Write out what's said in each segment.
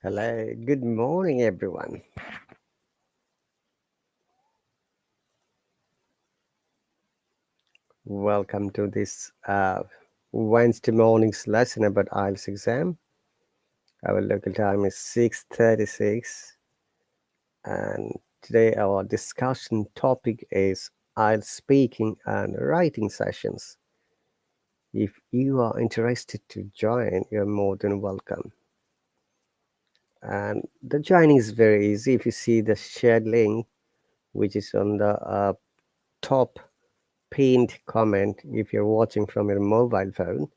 Hello, good morning, everyone. Welcome to this Wednesday morning's lesson about IELTS exam. Our local time is 6:36, and today our discussion topic is IELTS speaking and writing sessions. If you are interested to join, you're more than welcome. And the joining is very easy. If you see the shared link, which is on the top pinned comment if you're watching from your mobile phone,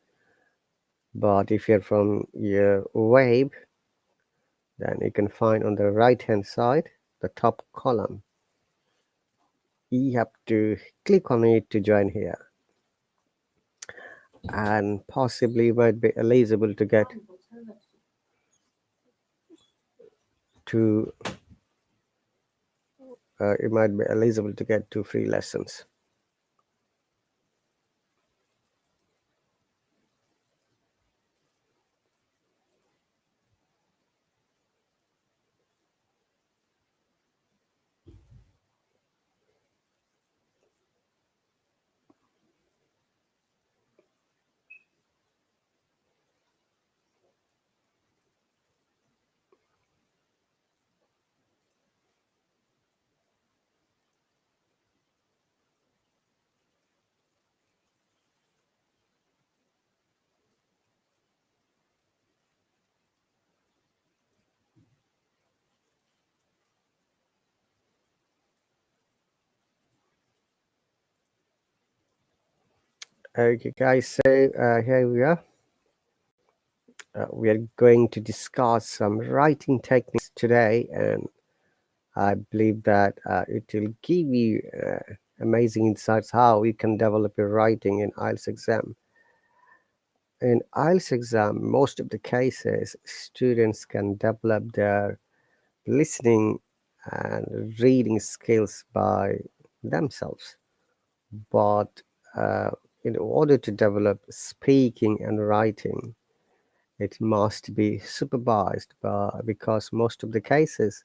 but if you're from your web, then you can find on the right hand side the top column. You have to click on it to join here, and possibly you might be eligible to get two you might be eligible to get 2 free lessons. Okay guys, so here we are. We are going to discuss some writing techniques today, and I believe that it will give you amazing insights how you can develop your writing in IELTS exam. In IELTS exam, most of the cases, students can develop their listening and reading skills by themselves. But in order to develop speaking and writing, it must be supervised because most of the cases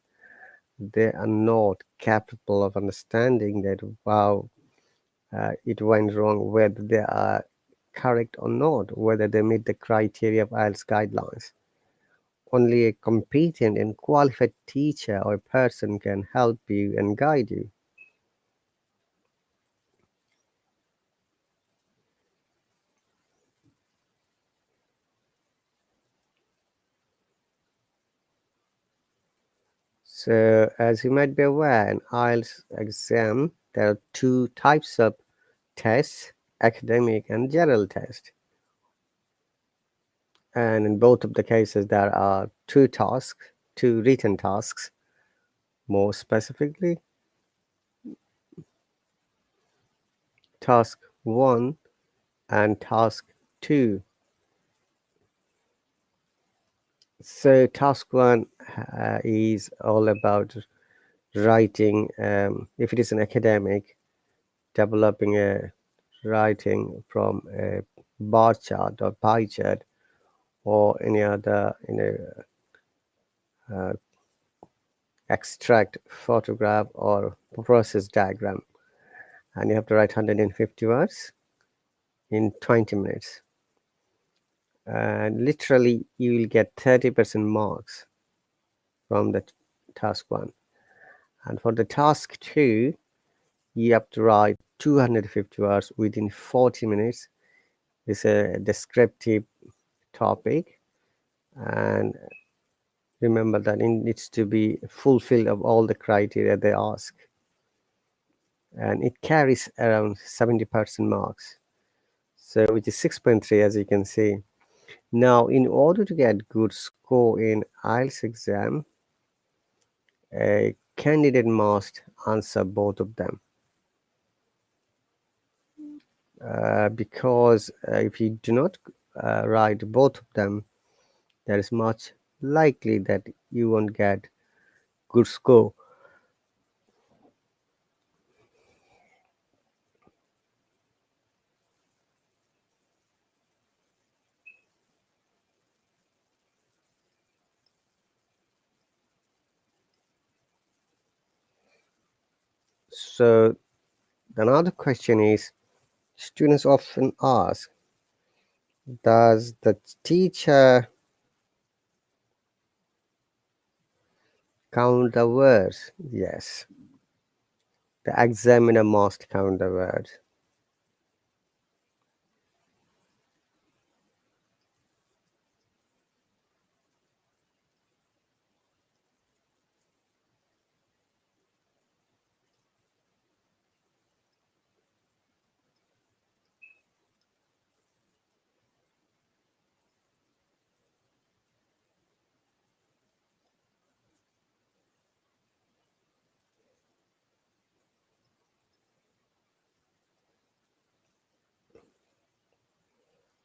they are not capable of understanding that wow it went wrong, whether they are correct or not, whether they meet the criteria of IELTS guidelines. Only a competent and qualified teacher or person can help you and guide you. So, as you might be aware, in IELTS exam, there are 2 types of tests, academic and general test. And in both of the cases, there are 2 tasks, 2 written tasks. More specifically, task 1 and task 2. So task 1 is all about writing, if it is an academic, developing a writing from a bar chart or pie chart or any other uh, extract photograph or process diagram, and you have to write 150 words in 20 minutes, and literally you will get 30% marks from the task 1. And for the task 2, you have to write 250 words within 40 minutes. It's a descriptive topic, and remember that it needs to be fulfilled of all the criteria they ask, and it carries around 70% marks, so which is 6.3, as you can see. Now, in order to get good score in IELTS exam, a candidate must answer both of them, because if you do not write both of them, there is much likely that you won't get good score. So another question is, students often ask, does the teacher count the words? Yes, the examiner must count the words.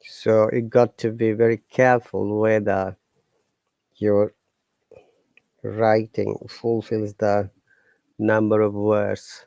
So you got to be very careful whether your writing fulfills the number of words.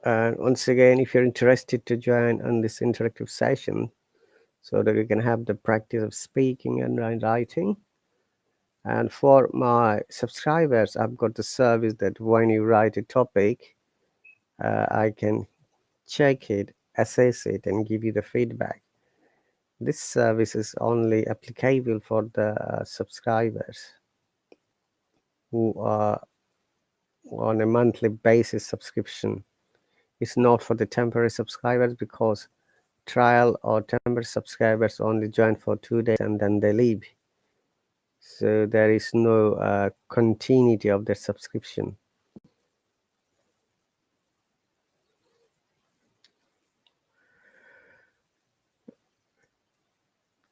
And once again, if you're interested to join on this interactive session so that you can have the practice of speaking and writing, and for my subscribers, I've got the service that when you write a topic, I can check it, assess it, and give you the feedback. This service is only applicable for the subscribers who are on a monthly basis subscription. It's not for the temporary subscribers, because trial or temporary subscribers only join for 2 days and then they leave. So there is no continuity of their subscription.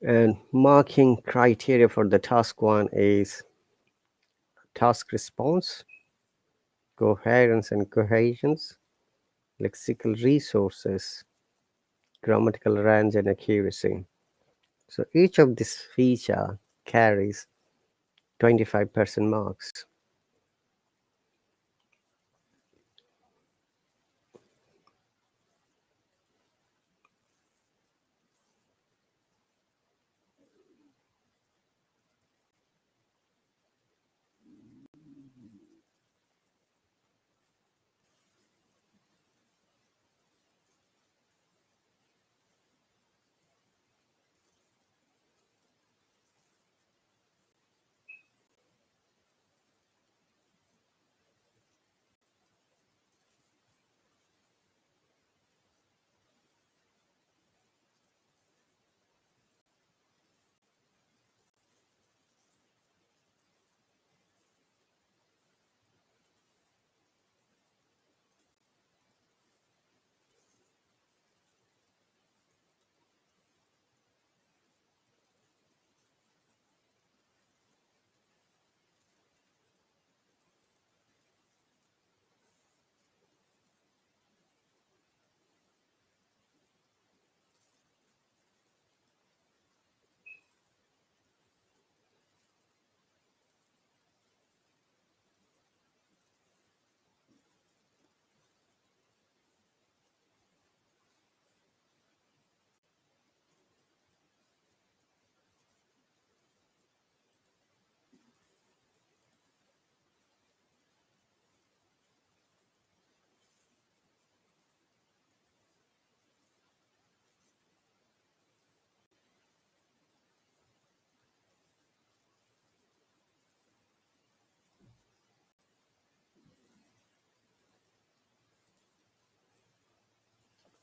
And marking criteria for the task 1 is task response, coherence and cohesions, lexical resources, grammatical range and accuracy. So each of these feature carries 25% marks.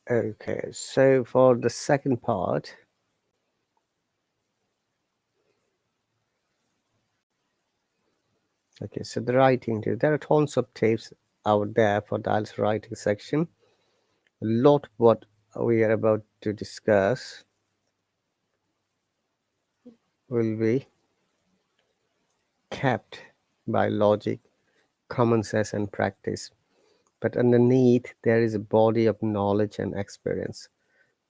Okay, so for the second part, okay, so the writing, there are tons of tips out there for the IELTS writing section. A lot what we are about to discuss will be kept by logic, common sense, and practice. But underneath, there is a body of knowledge and experience.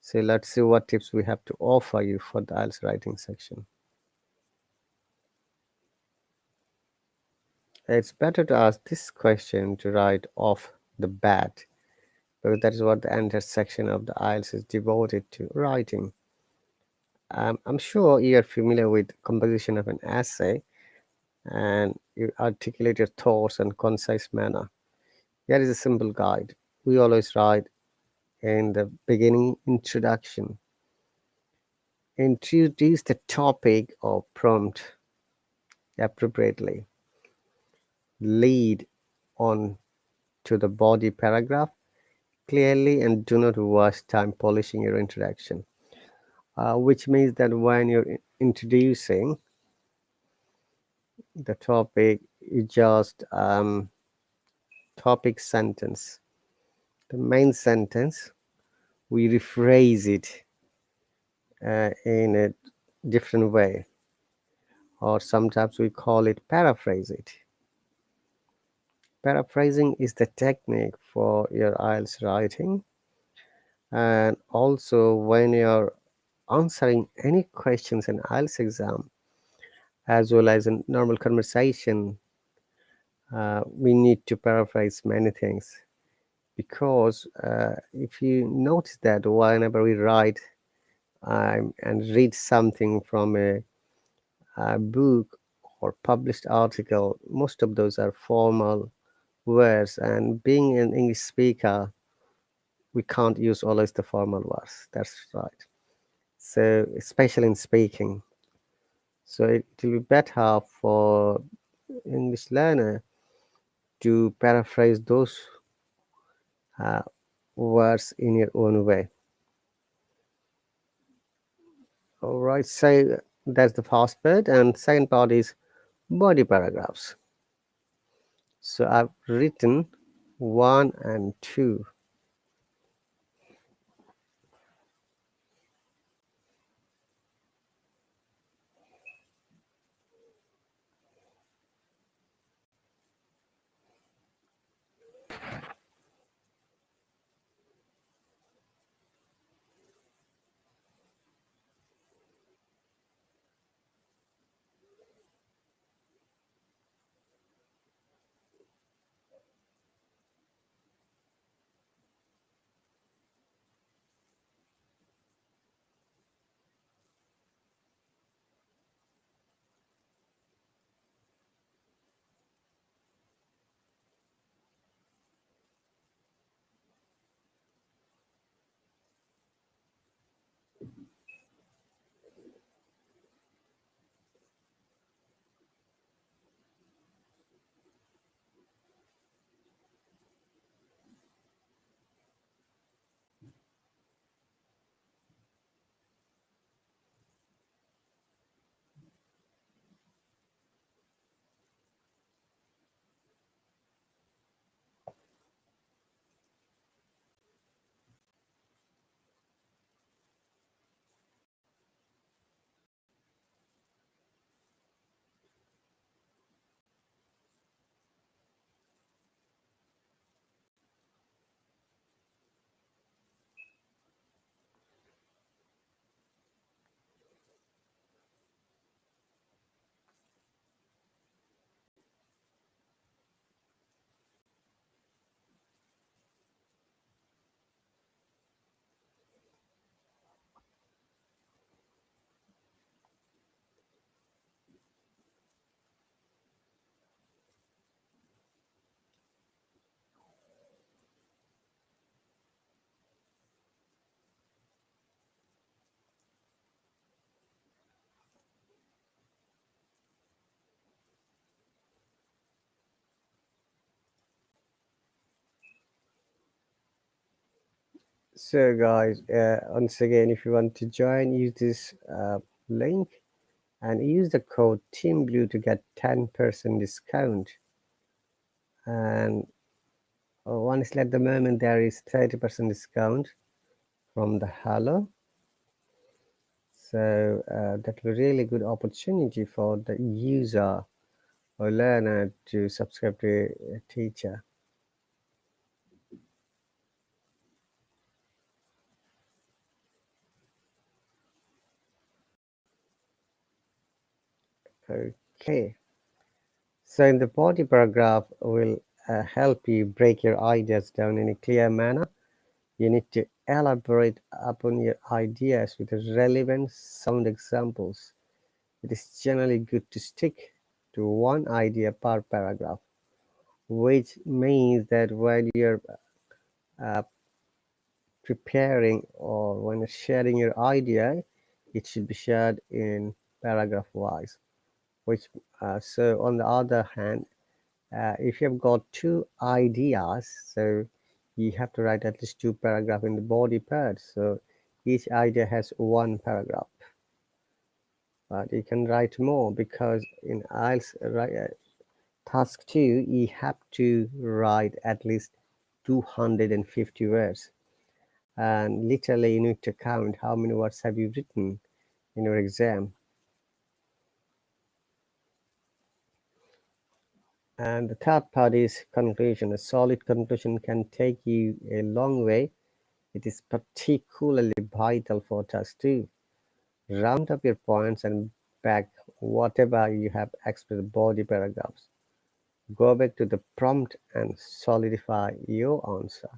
So let's see what tips we have to offer you for the IELTS writing section. It's better to ask this question to write off the bat, because that is what the entire section of the IELTS is devoted to, writing. I'm sure you are familiar with composition of an essay and you articulate your thoughts in concise manner. Here is a simple guide. We always write in the beginning introduction. Introduce the topic or prompt appropriately. Lead on to the body paragraph clearly and do not waste time polishing your introduction. Which means that when you're introducing the topic, you just topic sentence. The main sentence, we rephrase it in a different way, or sometimes we call it paraphrase it. Paraphrasing is the technique for your IELTS writing, and also when you're answering any questions in IELTS exam, as well as in normal conversation, we need to paraphrase many things, because if you notice that whenever we write and read something from a book or published article, most of those are formal words, and being an English speaker, we can't use always the formal words. That's right. So especially in speaking, so it will be better for English learner to paraphrase those uh, words in your own way. All right, so that's the first part, and second part is body paragraphs. So I've written 1 and 2. So guys, once again, if you want to join, use this link and use the code TEAMBLUE to get 10% discount. And Honestly, at the moment, there is 30% discount from the Hallo. So that will be really good opportunity for the user or learner to subscribe to a teacher. Okay. So in the body paragraph will help you break your ideas down in a clear manner. You need to elaborate upon your ideas with relevant sound examples. It is generally good to stick to one idea per paragraph, which means that when you're uh, preparing or when you're sharing your idea, it should be shared in paragraph wise. Which so on the other hand, if you've got two ideas, so you have to write at least two paragraphs in the body part. So each idea has one paragraph, but you can write more because in IELTS task 2, you have to write at least 250 words. And literally you need to count how many words have you written in your exam. And the third part is conclusion. A solid conclusion can take you a long way. It is particularly vital for task 2. Round up your points and back whatever you have expressed body paragraphs. Go back to the prompt and solidify your answer.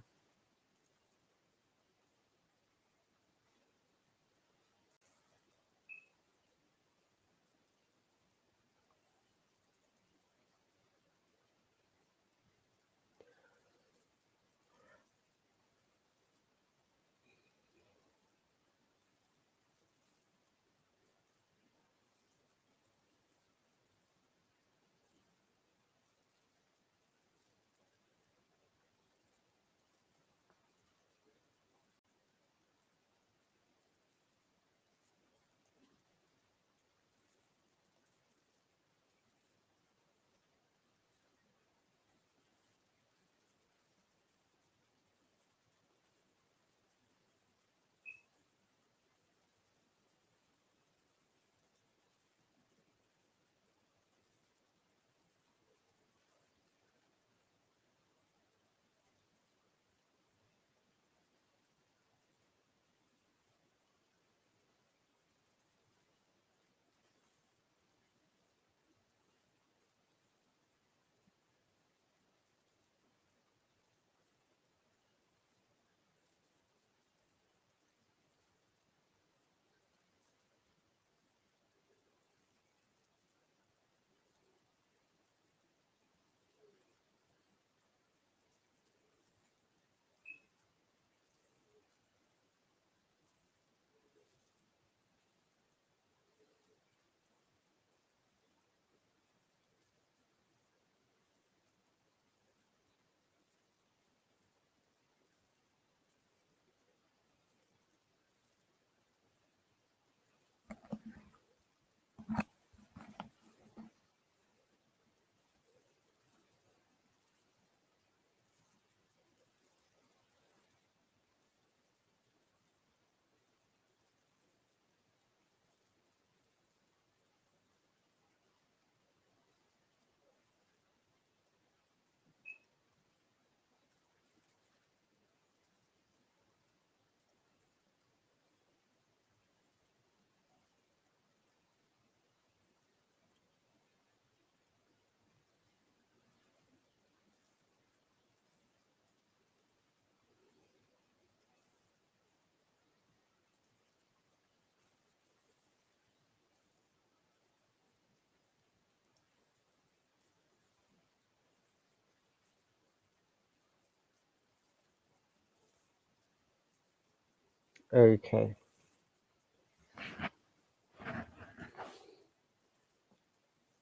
Okay,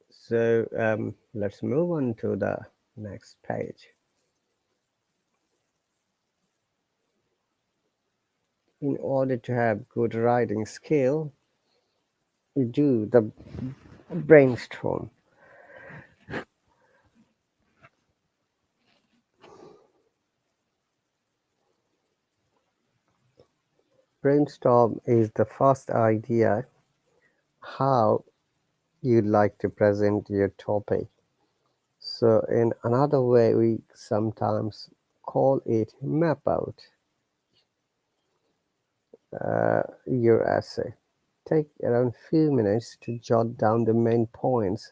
so let's move on to the next page. In order to have good writing skill, you do the brainstorm. brainstorm is the first idea how you'd like to present your topic. So, in another way, we sometimes call it map out your essay. Take around few minutes to jot down the main points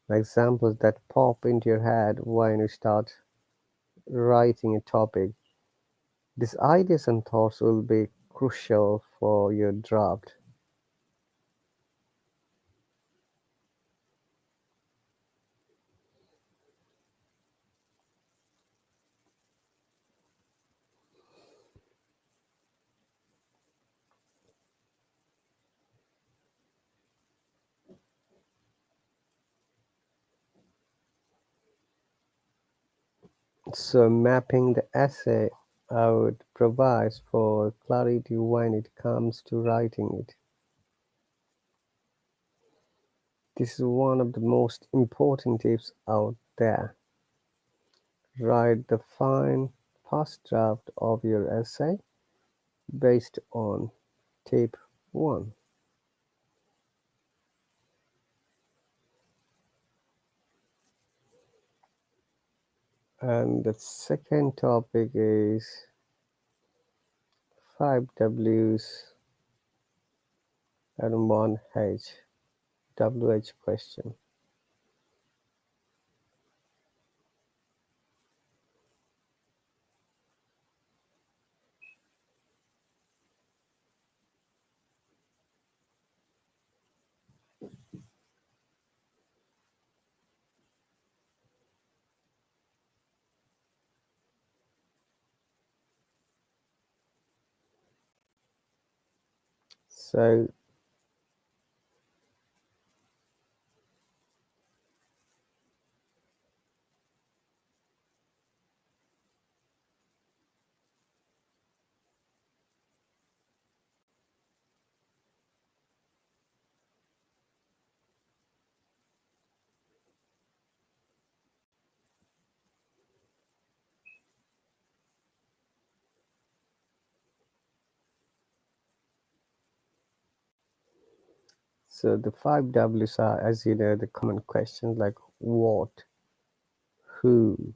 and examples that pop into your head when you start writing a topic. These ideas and thoughts will be crucial for your draft. So mapping the essay out provides for clarity when it comes to writing it. This is one of the most important tips out there. Write the fine first draft of your essay based on tip 1. And the second topic is 5 W's and 1 H. WH question. So So the 5 W's are, as you know, the common questions like what, who,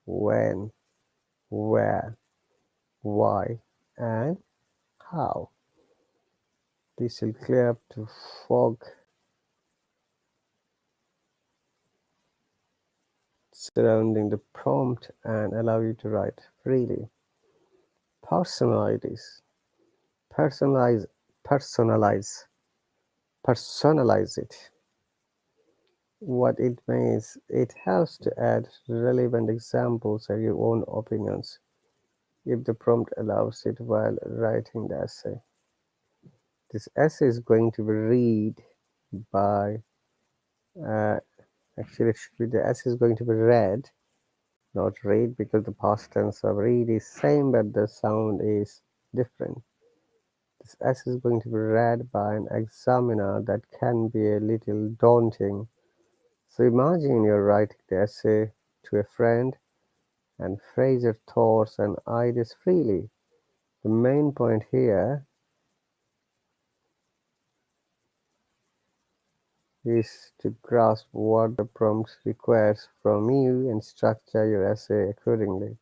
when, where, why, and how. This will clear up the fog surrounding the prompt and allow you to write freely. Personalities. Personalize, personalize, personalize it. What it means, it helps to add relevant examples of your own opinions if the prompt allows it while writing the essay. This essay is going to be read by, uh, actually, it should be the essay is going to be read, not read, because the past tense of read is same, but the sound is different. This essay is going to be read by an examiner that can be a little daunting. So imagine you're writing the essay to a friend and phrase your thoughts and ideas freely. The main point here is to grasp what the prompt requires from you and structure your essay accordingly.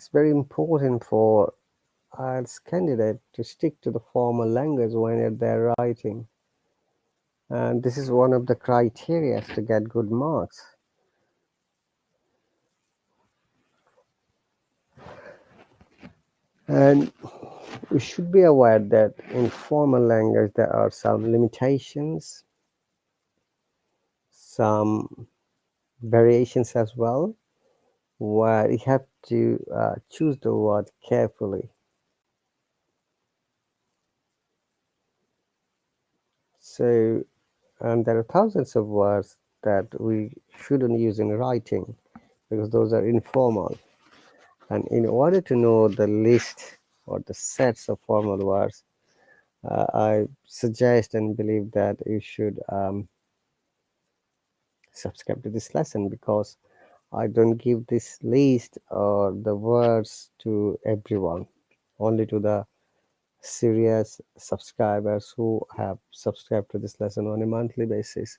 It's very important for IELTS candidates to stick to the formal language when they're writing. And this is one of the criteria to get good marks. And we should be aware that in formal language there are some limitations, some variations as well, where you have to choose the word carefully. So, and there are thousands of words that we shouldn't use in writing because those are informal. And in order to know the list or the sets of formal words, I suggest and believe that you should subscribe to this lesson because I don't give this list or the words to everyone, only to the serious subscribers who have subscribed to this lesson on a monthly basis.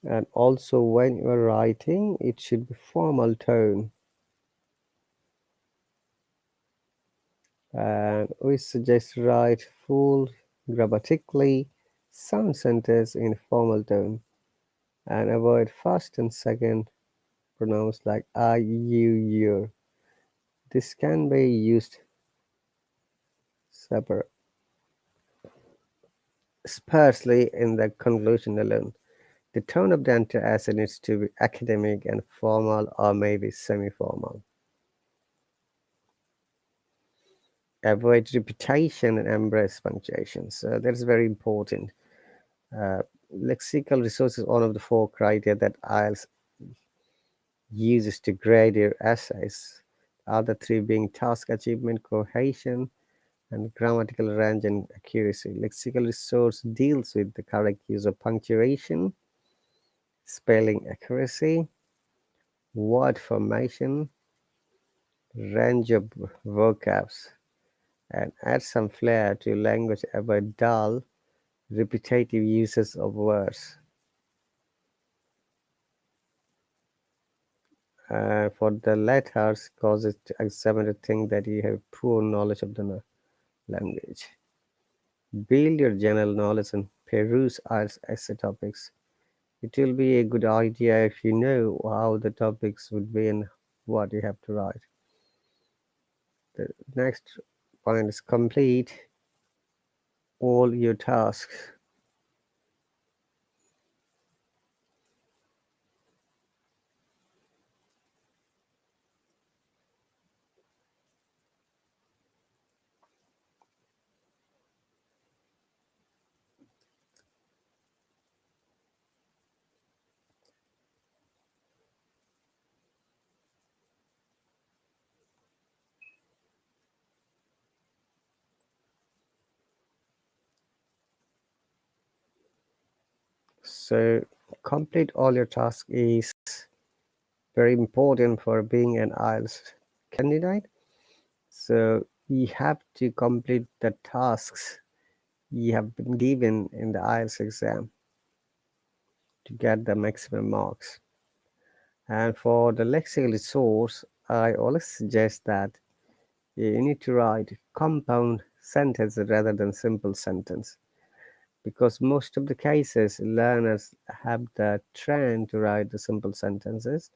And also, when you're writing, it should be formal tone. And we suggest write full, grammatically sound sentence in formal tone, and avoid first and second pronounced like I, you, your. This can be used separate, sparsely in the conclusion alone. The tone of the entire essay needs to be academic and formal or maybe semi-formal. Avoid repetition and embrace punctuation. So that's very important. Uh, Lexical resources, one of the four criteria that IELTS uses to grade your essays. The other three being task achievement, cohesion, and grammatical range and accuracy. Lexical resource deals with the correct use of punctuation, spelling accuracy, word formation, range of vocabs, and add some flair to language. Avoid dull, repetitive uses of words. For the letters, causes examiner to think that you have poor knowledge of the language. Build your general knowledge and peruse IELTS essay topics. It will be a good idea if you know how the topics would be and what you have to write. The next point is complete all your tasks. So complete all your tasks is very important for being an IELTS candidate. So you have to complete the tasks you have been given in the IELTS exam to get the maximum marks. And for the lexical resource, I always suggest that you need to write compound sentence rather than simple sentence, because most of the cases learners have the trend to write the simple sentences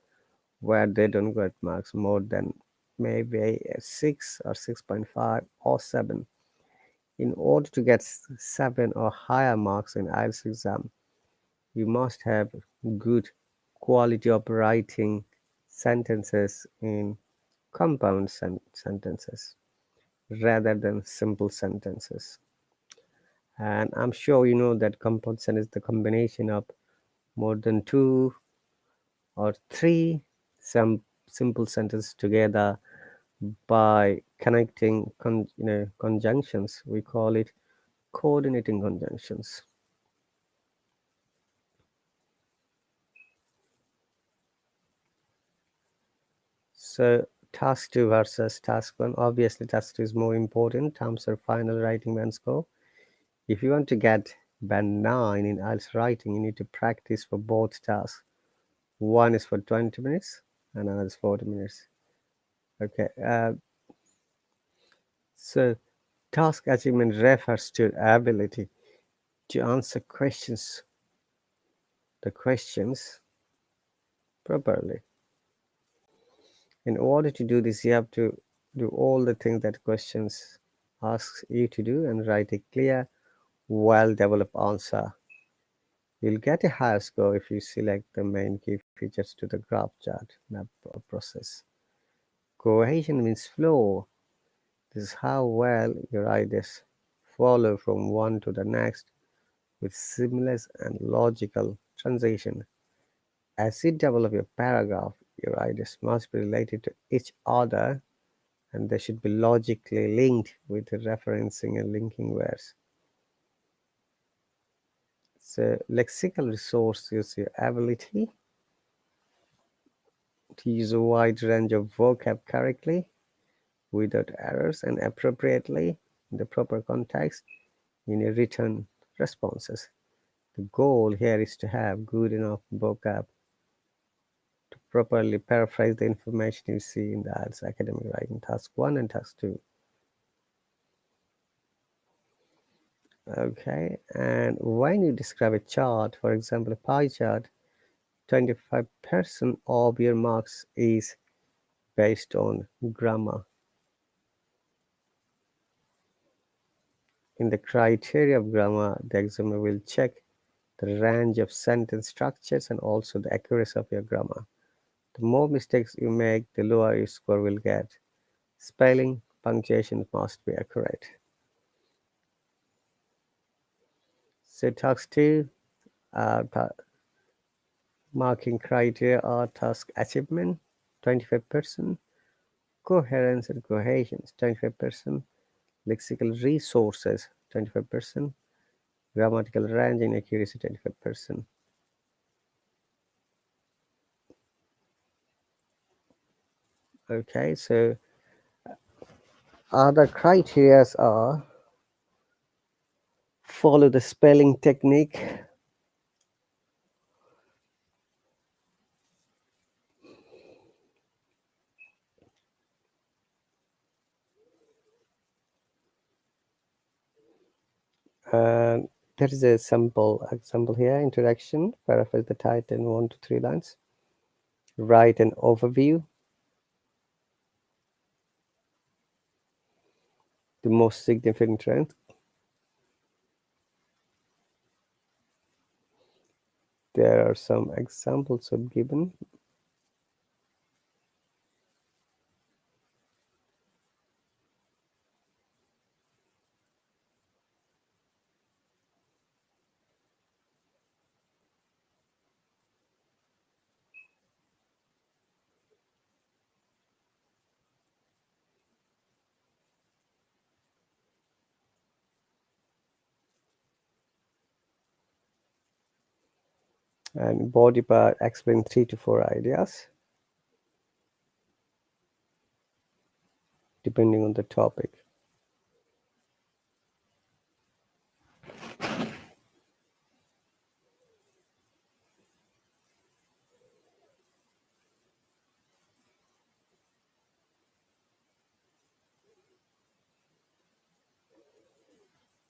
where they don't get marks more than maybe a 6 or 6.5 or 7. In order to get 7 or higher marks in IELTS exam, you must have good quality of writing sentences in compound sentences rather than simple sentences. And I'm sure you know that compound sentence is the combination of more than two or three some simple sentences together by connecting conjunctions. We call it coordinating conjunctions. So task 2 versus task 1. Obviously task 2 is more important in terms of final writing band score. If you want to get band 9 in IELTS writing, you need to practice for both tasks. One is for 20 minutes and another is 40 minutes. Okay. So task achievement refers to ability to answer the questions properly. In order to do this, you have to do all the things that questions asks you to do and write a clear, well-developed answer. You'll get a higher score if you select the main key features to the graph chart map process. Cohesion means flow. This is how well your ideas follow from one to the next with seamless and logical transition. As you develop your paragraph, your ideas must be related to each other and they should be logically linked with referencing and linking words. So lexical resource is your ability to use a wide range of vocab correctly, without errors, and appropriately in the proper context in your written responses. The goal here is to have good enough vocab to properly paraphrase the information you see in the IELTS academic writing task 1 and task 2. Okay, and when you describe a chart, for example, a pie chart, 25% of your marks is based on grammar. In the criteria of grammar, the examiner will check the range of sentence structures and also the accuracy of your grammar. The more mistakes you make, the lower your score will get. Spelling, punctuation must be accurate. So task 2, marking criteria are task achievement, 25%, coherence and cohesion, 25%, lexical resources, 25%, grammatical range and accuracy, 25%. Okay, so other criteria are follow the spelling technique, and there is a simple example here. Introduction, paraphrase the title in 1 to 3 lines. Write an overview. The most significant trend. There are some examples of given. And body part, explain 3 to 4 ideas depending on the topic.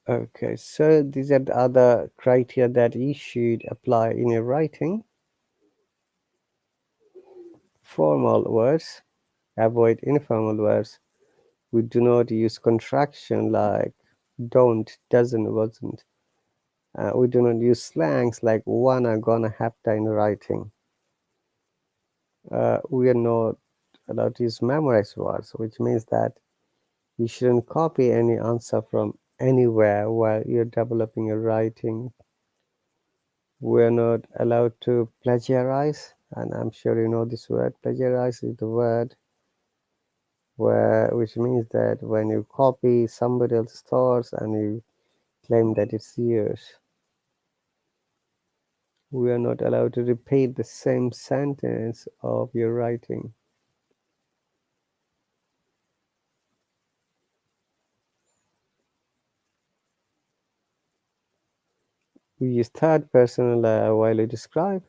Okay, so these are the other criteria that you should apply in your writing. Formal words, avoid informal words. We do not use contraction like don't, doesn't, wasn't. We do not use slangs like wanna, gonna, have to in writing. We are not allowed to use memorized words, which means that you shouldn't copy any answer from anywhere while you're developing your writing. We're not allowed to plagiarize, and I'm sure you know this word. Plagiarize is the word which means that when you copy somebody else's thoughts and you claim that it's yours. We are not allowed to repeat the same sentence of your writing. We use third person while we describe.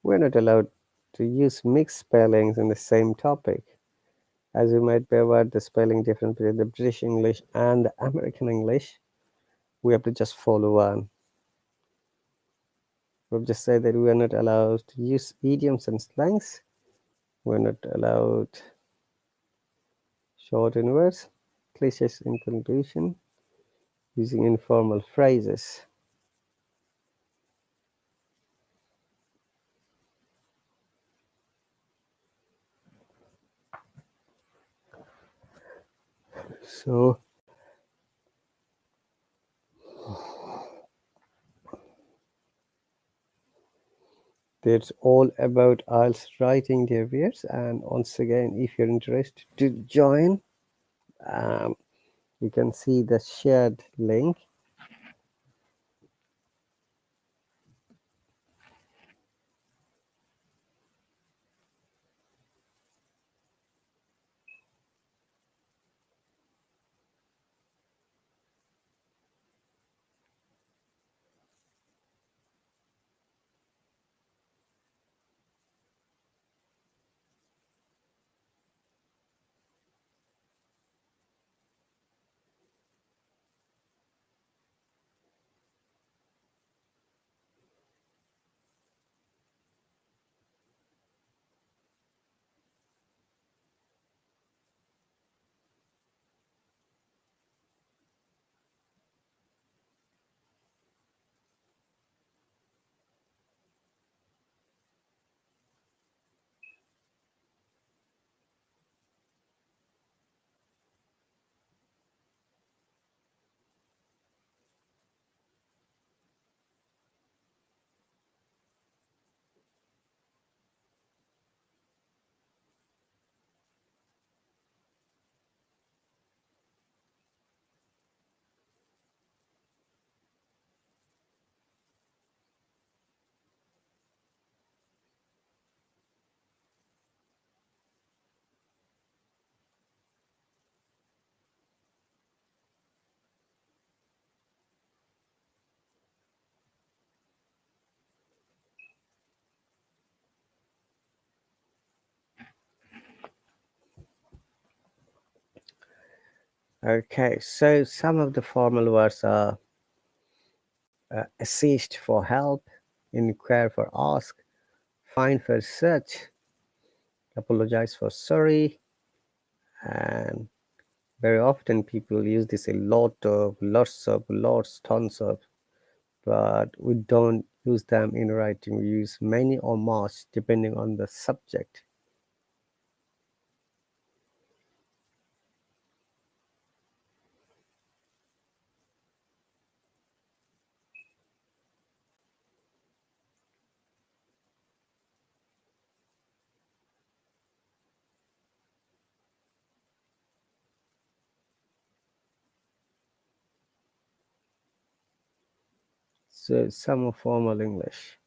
We're not allowed to use mixed spellings in the same topic. As you might be aware, the spelling difference between the British English and the American English, we have to just follow one. We'll just say that we are not allowed to use idioms and slangs. We're not allowed shortened words, cliches in conclusion, using informal phrases. So that's all about IELTS writing, dear viewers. And once again, if you're interested to join, you can see the shared link Okay, so some of the formal words are assist for help, inquire for ask, find for search, apologize for sorry, and very often people use this a lot of, lots of, lots, tons of, but we don't use them in writing. We use many or much depending on the subject. So some are formal English.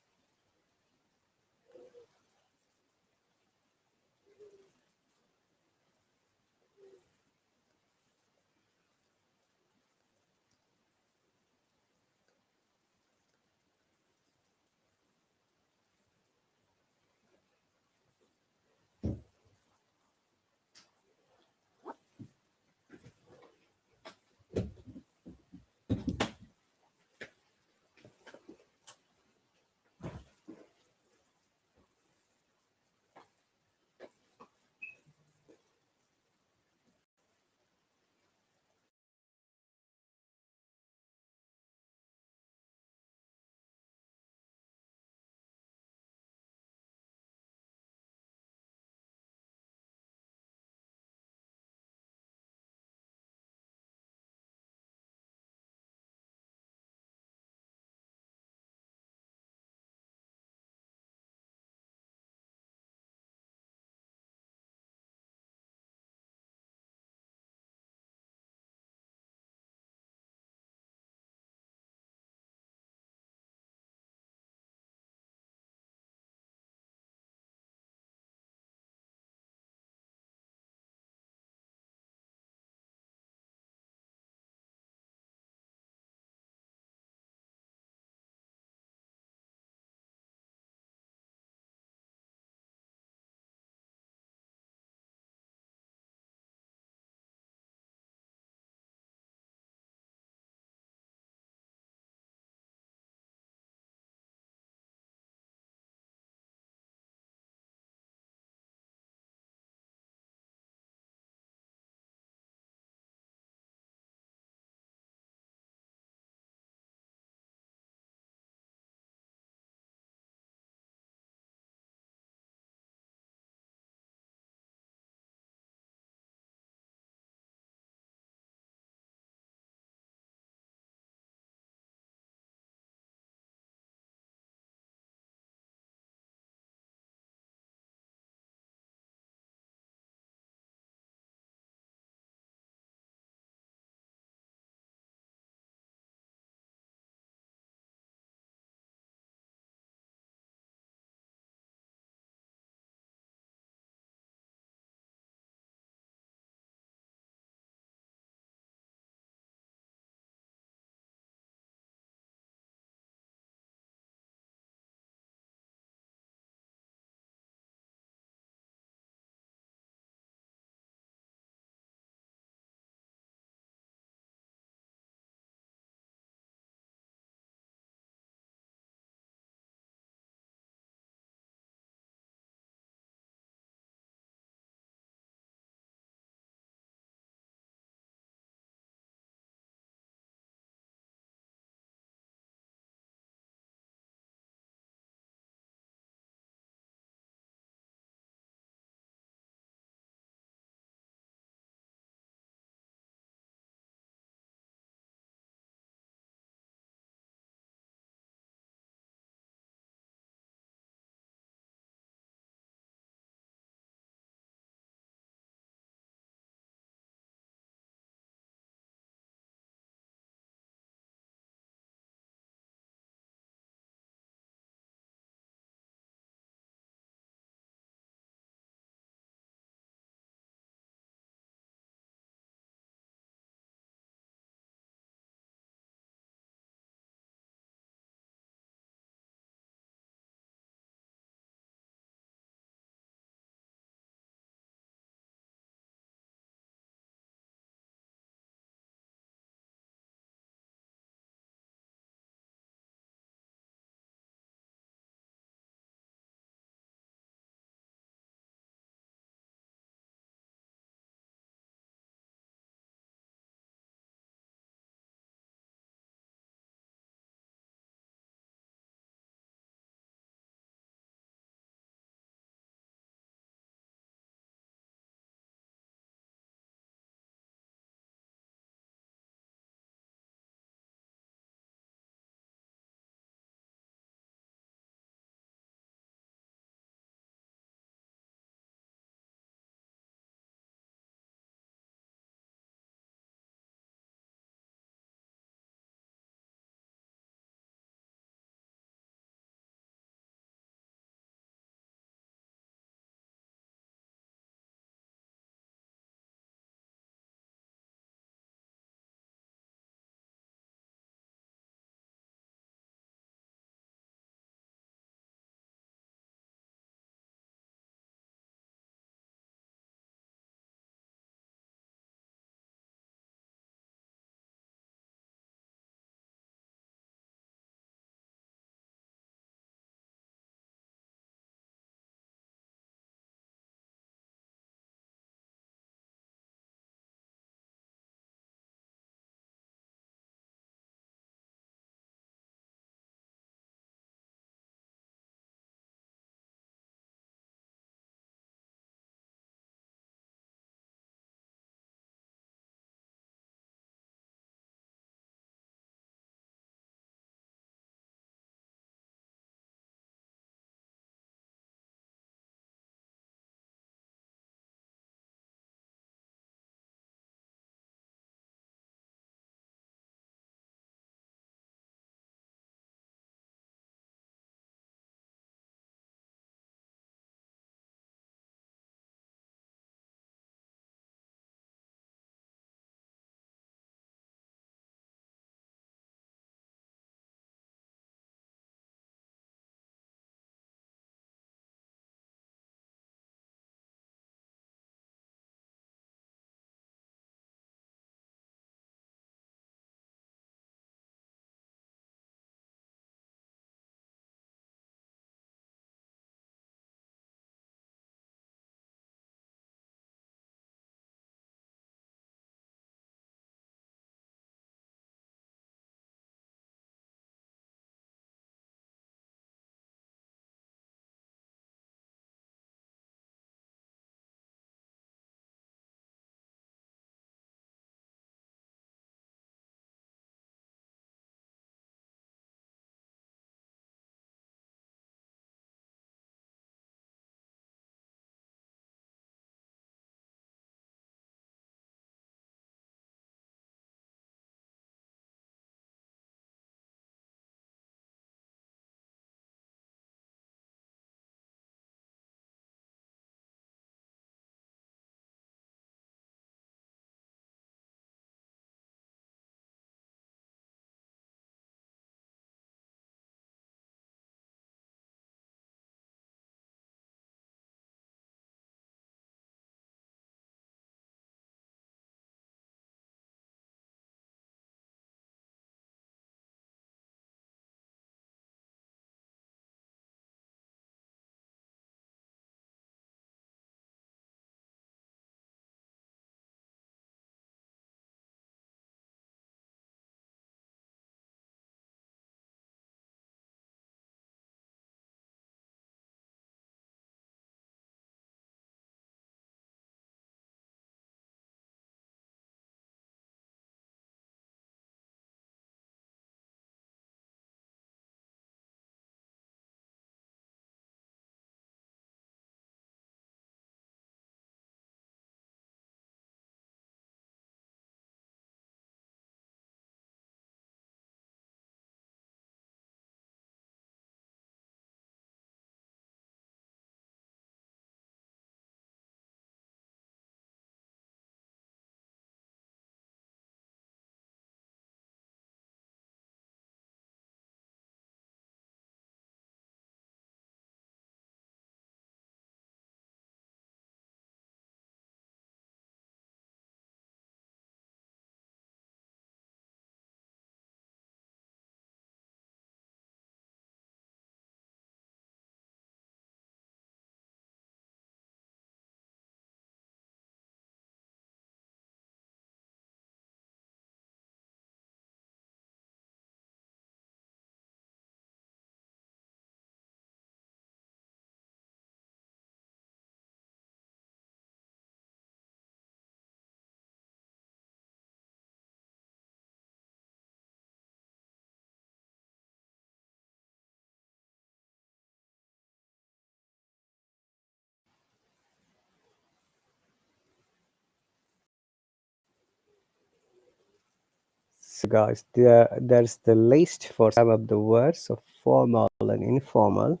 guys, there's the list for some of the words of formal and informal.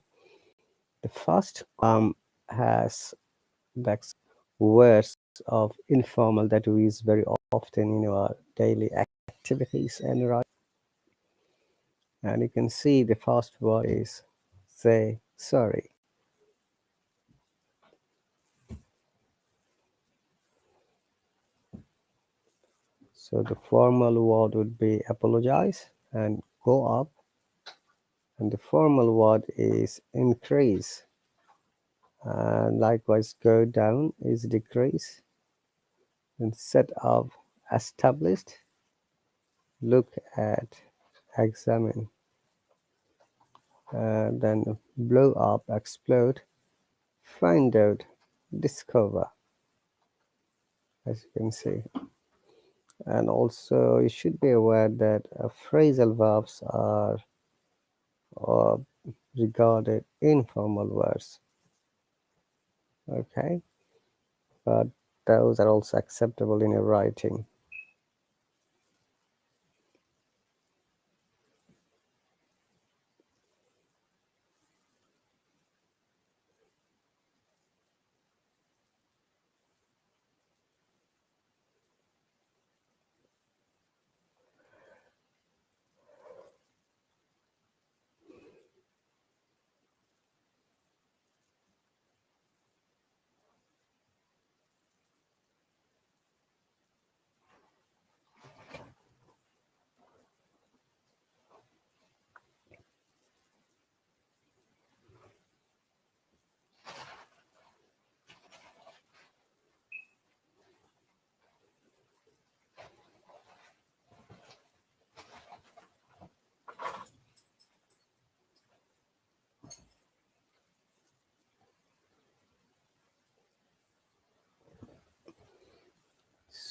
The first has the words of informal that we use very often in our daily activities and right. And you can see the first word is say sorry. So the formal word would be apologize and go up. And the formal word is increase. And likewise, go down is decrease. And set up, established, look at, examine. And then blow up, explode, find out, discover, as you can see. And also, you should be aware that phrasal verbs are regarded informal words. Okay, but those are also acceptable in your writing.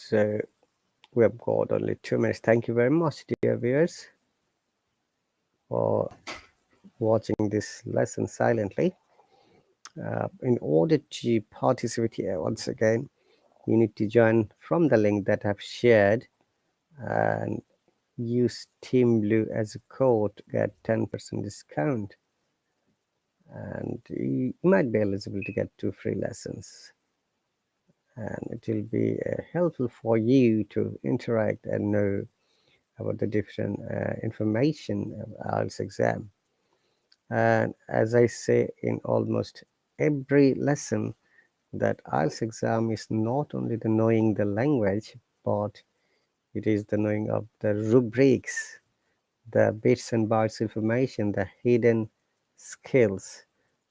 So we have got only 2 minutes. Thank you very much, dear viewers, for watching this lesson silently. In order to participate here, once again, you need to join from the link that I've shared and use Team Blue as a code to get 10% discount. And you might be eligible to get 2 free lessons. And it will be helpful for you to interact and know about the different information of IELTS exam. And as I say in almost every lesson, that IELTS exam is not only the knowing the language, but it is the knowing of the rubrics, the bits and bytes information, the hidden skills.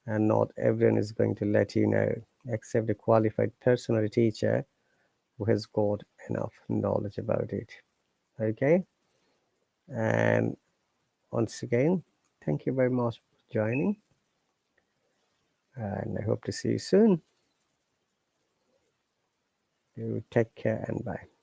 And not everyone is going to let you know, except a qualified person or a teacher who has got enough knowledge about it. Okay, and once again, thank you very much for joining, and I hope to see you soon. You take care and bye.